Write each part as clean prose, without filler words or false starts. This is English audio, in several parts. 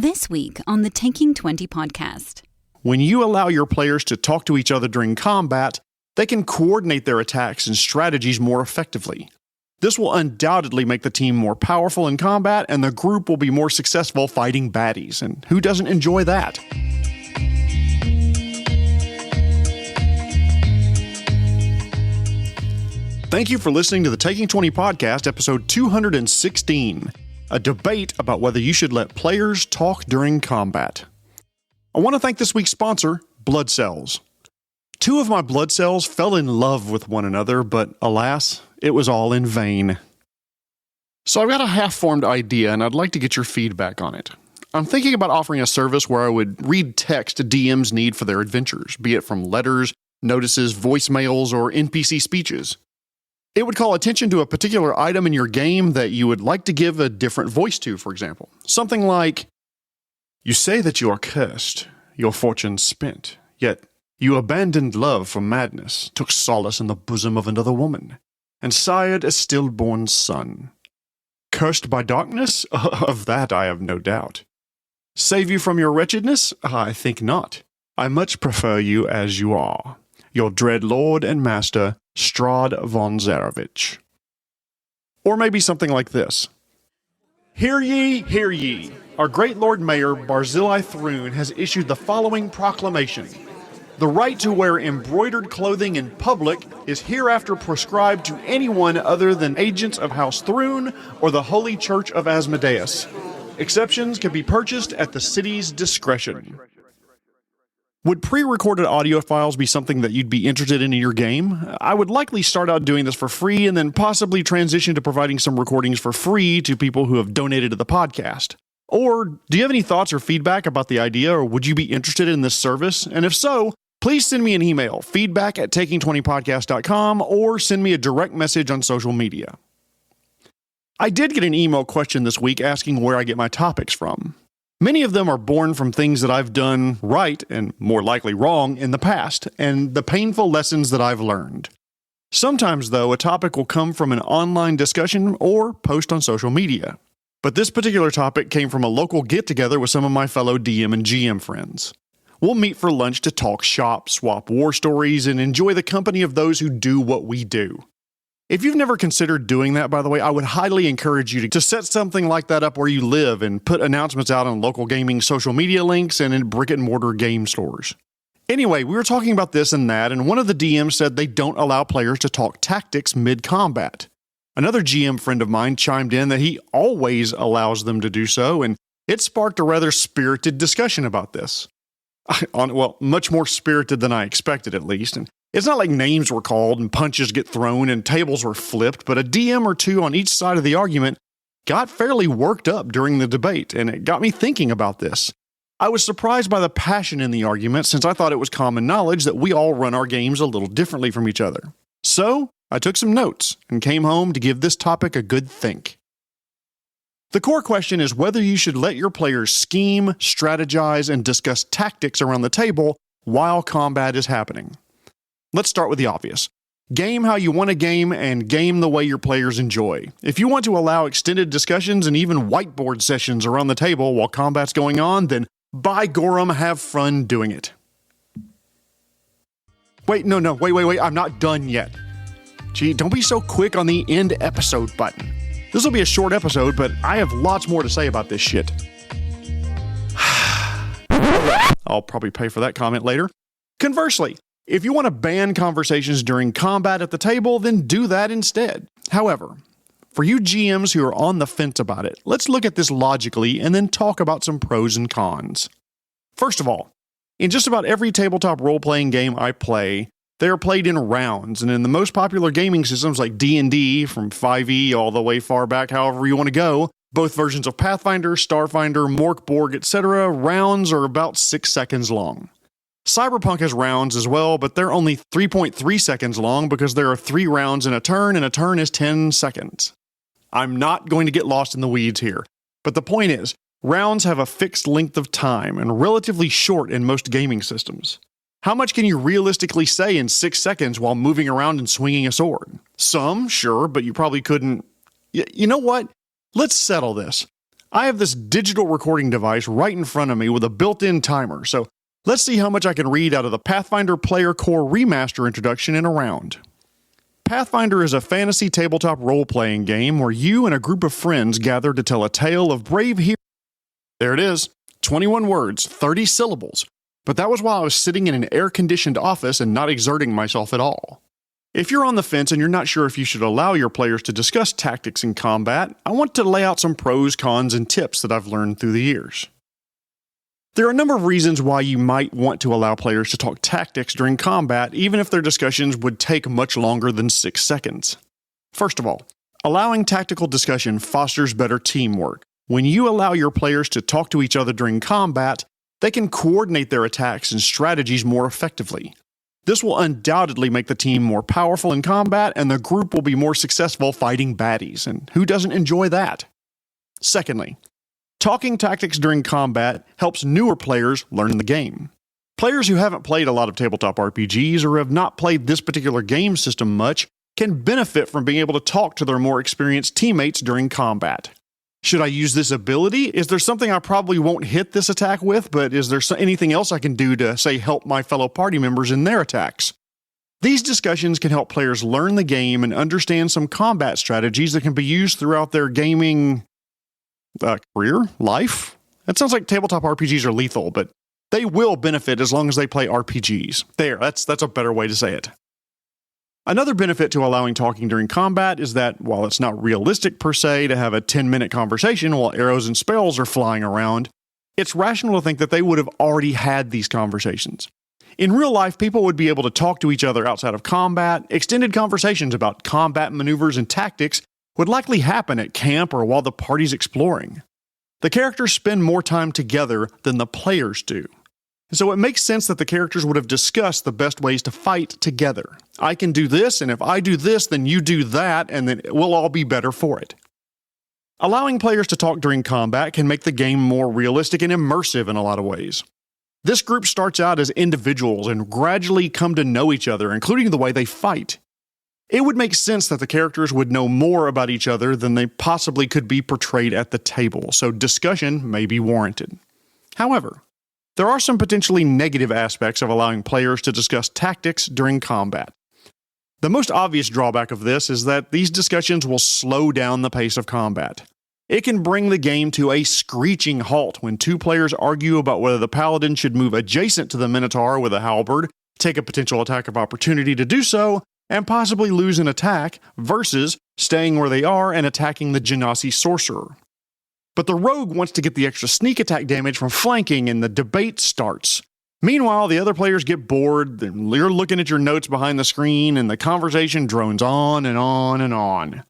This week on the Taking 20 podcast. When you allow your players to talk to each other during combat, they can coordinate their attacks and strategies more effectively. This will undoubtedly make the team more powerful in combat, and the group will be more successful fighting baddies. And who doesn't enjoy that? Thank you for listening to the Taking 20 podcast, episode 216, a debate about whether you should let players talk during combat. I want to thank this week's sponsor, Blood Cells. Two of my blood cells fell in love with one another, but alas, it was all in vain. So I've got a half-formed idea, and I'd like to get your feedback on it. I'm thinking about offering a service where I would read text DMs need for their adventures, be it from letters, notices, voicemails, or NPC speeches. It would call attention to a particular item in your game that you would like to give a different voice to, for example. Something like, "You say that you are cursed, your fortune spent, yet you abandoned love for madness, took solace in the bosom of another woman, and sired a stillborn son. Cursed by darkness? Of that I have no doubt. Save you from your wretchedness? I think not. I much prefer you as you are. Your dread lord and master, Strahd von Zarovich." Or maybe something like this. "Hear ye, hear ye. Our great Lord Mayor Barzillai Thrune has issued the following proclamation. The right to wear embroidered clothing in public is hereafter prescribed to anyone other than agents of House Thrune or the Holy Church of Asmodeus. Exceptions can be purchased at the city's discretion." Would pre-recorded audio files be something that you'd be interested in your game? I would likely start out doing this for free and then possibly transition to providing some recordings for free to people who have donated to the podcast. Or do you have any thoughts or feedback about the idea, or would you be interested in this service? And if so, please send me an email, feedback@taking20podcast.com, or send me a direct message on social media. I did get an email question this week asking where I get my topics from. Many of them are born from things that I've done right, and more likely wrong, in the past, and the painful lessons that I've learned. Sometimes, though, a topic will come from an online discussion or post on social media. But this particular topic came from a local get-together with some of my fellow DM and GM friends. We'll meet for lunch to talk shop, swap war stories, and enjoy the company of those who do what we do. If you've never considered doing that, by the way, I would highly encourage you to set something like that up where you live and put announcements out on local gaming social media links and in brick-and-mortar game stores. Anyway, we were talking about this and that, and one of the DMs said they don't allow players to talk tactics mid-combat. Another GM friend of mine chimed in that he always allows them to do so, and it sparked a rather spirited discussion about this. Much more spirited than I expected, at least. And it's not like names were called and punches get thrown and tables were flipped, but a DM or two on each side of the argument got fairly worked up during the debate, and it got me thinking about this. I was surprised by the passion in the argument, since I thought it was common knowledge that we all run our games a little differently from each other. So, I took some notes and came home to give this topic a good think. The core question is whether you should let your players scheme, strategize, and discuss tactics around the table while combat is happening. Let's start with the obvious. Game how you want to game, and game the way your players enjoy. If you want to allow extended discussions and even whiteboard sessions around the table while combat's going on, then by Gorham, have fun doing it. Wait, I'm not done yet. Gee, don't be so quick on the end episode button. This will be a short episode, but I have lots more to say about this shit. I'll probably pay for that comment later. Conversely, if you want to ban conversations during combat at the table, then do that instead. However, for you GMs who are on the fence about it, let's look at this logically and then talk about some pros and cons. First of all, in just about every tabletop role-playing game I play, they are played in rounds, and in the most popular gaming systems like D&D, from 5e all the way far back however you want to go, both versions of Pathfinder, Starfinder, Mork, Borg, etc., rounds are about 6 seconds long. Cyberpunk has rounds as well, but they're only 3.3 seconds long because there are 3 rounds in a turn, and a turn is 10 seconds. I'm not going to get lost in the weeds here, but the point is, rounds have a fixed length of time and relatively short in most gaming systems. How much can you realistically say in 6 seconds while moving around and swinging a sword? Some, sure, but you probably couldn't. You know what? Let's settle this. I have this digital recording device right in front of me with a built-in timer, so let's see how much I can read out of the Pathfinder Player Core Remaster introduction in a round. Pathfinder is a fantasy tabletop role-playing game where you and a group of friends gather to tell a tale of brave heroes. There it is, 21 words, 30 syllables, but that was while I was sitting in an air-conditioned office and not exerting myself at all. If you're on the fence and you're not sure if you should allow your players to discuss tactics in combat, I want to lay out some pros, cons, and tips that I've learned through the years. There are a number of reasons why you might want to allow players to talk tactics during combat, even if their discussions would take much longer than 6 seconds. First of all, allowing tactical discussion fosters better teamwork. When you allow your players to talk to each other during combat, they can coordinate their attacks and strategies more effectively. This will undoubtedly make the team more powerful in combat, and the group will be more successful fighting baddies, and who doesn't enjoy that? Secondly, talking tactics during combat helps newer players learn the game. Players who haven't played a lot of tabletop RPGs or have not played this particular game system much can benefit from being able to talk to their more experienced teammates during combat. Should I use this ability? Is there something I probably won't hit this attack with, but is there anything else I can do to, say, help my fellow party members in their attacks? These discussions can help players learn the game and understand some combat strategies that can be used throughout their gaming career, life. That sounds like tabletop RPGs are lethal, but they will benefit as long as they play RPGs. That's a better way to say it. Another benefit to allowing talking during combat is that, while it's not realistic per se to have a 10-minute conversation while arrows and spells are flying around, it's rational to think that they would have already had these conversations. In real life, people would be able to talk to each other outside of combat. Extended conversations about combat maneuvers and tactics would likely happen at camp or while the party's exploring. The characters spend more time together than the players do. So it makes sense that the characters would have discussed the best ways to fight together. I can do this, and if I do this, then you do that, and then we'll all be better for it. Allowing players to talk during combat can make the game more realistic and immersive in a lot of ways. This group starts out as individuals and gradually come to know each other, including the way they fight. It would make sense that the characters would know more about each other than they possibly could be portrayed at the table, so discussion may be warranted. However, there are some potentially negative aspects of allowing players to discuss tactics during combat. The most obvious drawback of this is that these discussions will slow down the pace of combat. It can bring the game to a screeching halt when two players argue about whether the paladin should move adjacent to the minotaur with a halberd, take a potential attack of opportunity to do so, and possibly lose an attack, versus staying where they are and attacking the Genasi sorcerer. But the rogue wants to get the extra sneak attack damage from flanking, and the debate starts. Meanwhile, the other players get bored, you're looking at your notes behind the screen, and the conversation drones on and on and on.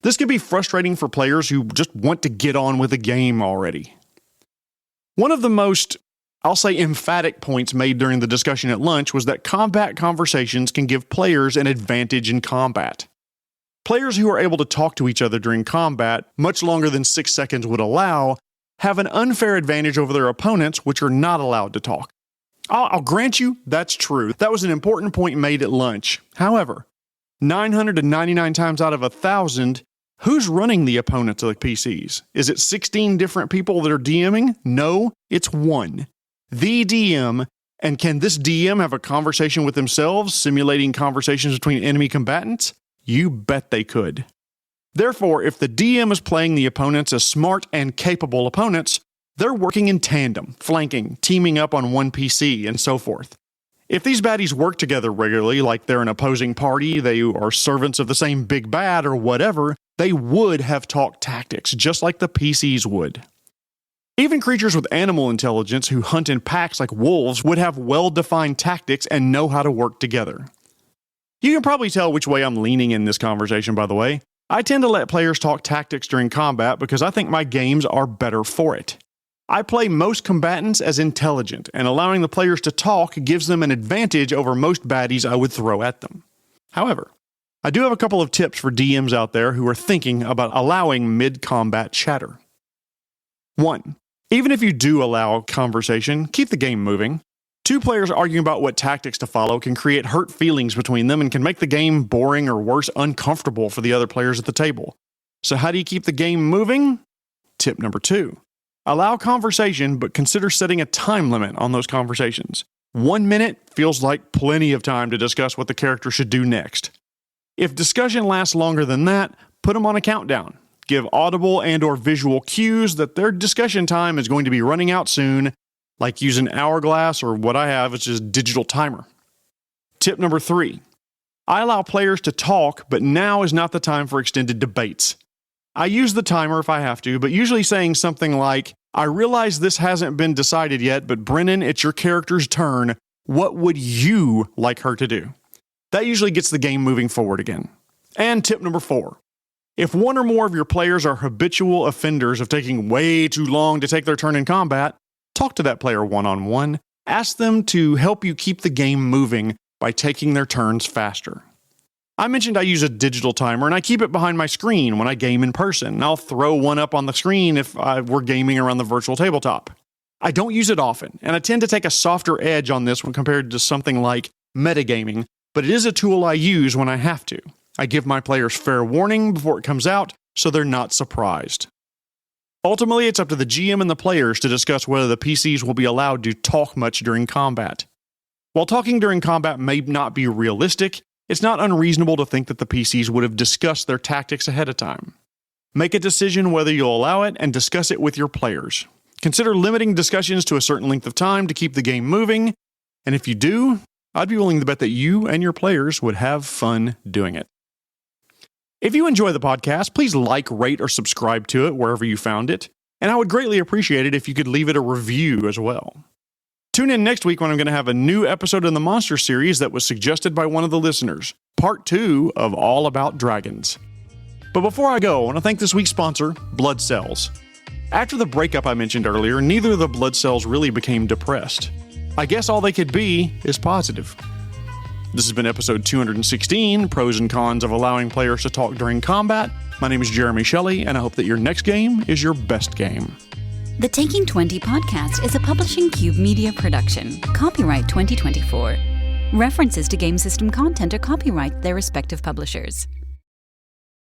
This can be frustrating for players who just want to get on with the game already. One of the most, I'll say, emphatic points made during the discussion at lunch was that combat conversations can give players an advantage in combat. Players who are able to talk to each other during combat, much longer than 6 seconds would allow, have an unfair advantage over their opponents, which are not allowed to talk. I'll grant you, that's true. That was an important point made at lunch. However, 999 times out of 1,000, who's running the opponents of the PCs? Is it 16 different people that are DMing? No, it's one. The DM. And can this DM have a conversation with themselves, simulating conversations between enemy combatants? You bet they could. Therefore, if the DM is playing the opponents as smart and capable opponents, they're working in tandem, flanking, teaming up on one PC, and so forth. If these baddies work together regularly, like they're an opposing party, they are servants of the same big bad or whatever, they would have talked tactics, just like the PCs would. Even creatures with animal intelligence who hunt in packs like wolves would have well-defined tactics and know how to work together. You can probably tell which way I'm leaning in this conversation, by the way. I tend to let players talk tactics during combat because I think my games are better for it. I play most combatants as intelligent, and allowing the players to talk gives them an advantage over most baddies I would throw at them. However, I do have a couple of tips for DMs out there who are thinking about allowing mid-combat chatter. 1. Even if you do allow conversation, keep the game moving. Two players arguing about what tactics to follow can create hurt feelings between them and can make the game boring or worse, uncomfortable for the other players at the table. So how do you keep the game moving? Tip number 2. Allow conversation, but consider setting a time limit on those conversations. 1 minute feels like plenty of time to discuss what the character should do next. If discussion lasts longer than that, put them on a countdown. Give audible and or visual cues that their discussion time is going to be running out soon, like use an hourglass or what I have, which is a digital timer. Tip number 3. I allow players to talk, but now is not the time for extended debates. I use the timer if I have to, but usually saying something like, I realize this hasn't been decided yet, but Brennan, it's your character's turn. What would you like her to do? That usually gets the game moving forward again. And tip number 4. If one or more of your players are habitual offenders of taking way too long to take their turn in combat, talk to that player one-on-one. Ask them to help you keep the game moving by taking their turns faster. I mentioned I use a digital timer and I keep it behind my screen when I game in person. I'll throw one up on the screen if we're gaming around the virtual tabletop. I don't use it often, and I tend to take a softer edge on this when compared to something like metagaming, but it is a tool I use when I have to. I give my players fair warning before it comes out, so they're not surprised. Ultimately, it's up to the GM and the players to discuss whether the PCs will be allowed to talk much during combat. While talking during combat may not be realistic, it's not unreasonable to think that the PCs would have discussed their tactics ahead of time. Make a decision whether you'll allow it and discuss it with your players. Consider limiting discussions to a certain length of time to keep the game moving, and if you do, I'd be willing to bet that you and your players would have fun doing it. If you enjoy the podcast, please like, rate, or subscribe to it wherever you found it, and I would greatly appreciate it if you could leave it a review as well. Tune in next week when I'm going to have a new episode in the Monster series that was suggested by one of the listeners, part 2 of All About Dragons. But before I go, I want to thank this week's sponsor, Blood Cells. After the breakup I mentioned earlier, neither of the blood cells really became depressed. I guess all they could be is positive. This has been episode 216, Pros and Cons of Allowing Players to Talk During Combat. My name is Jeremy Shelley, and I hope that your next game is your best game. The Taking 20 podcast is a Publishing Cube media production. Copyright 2024. References to game system content are copyright their respective publishers.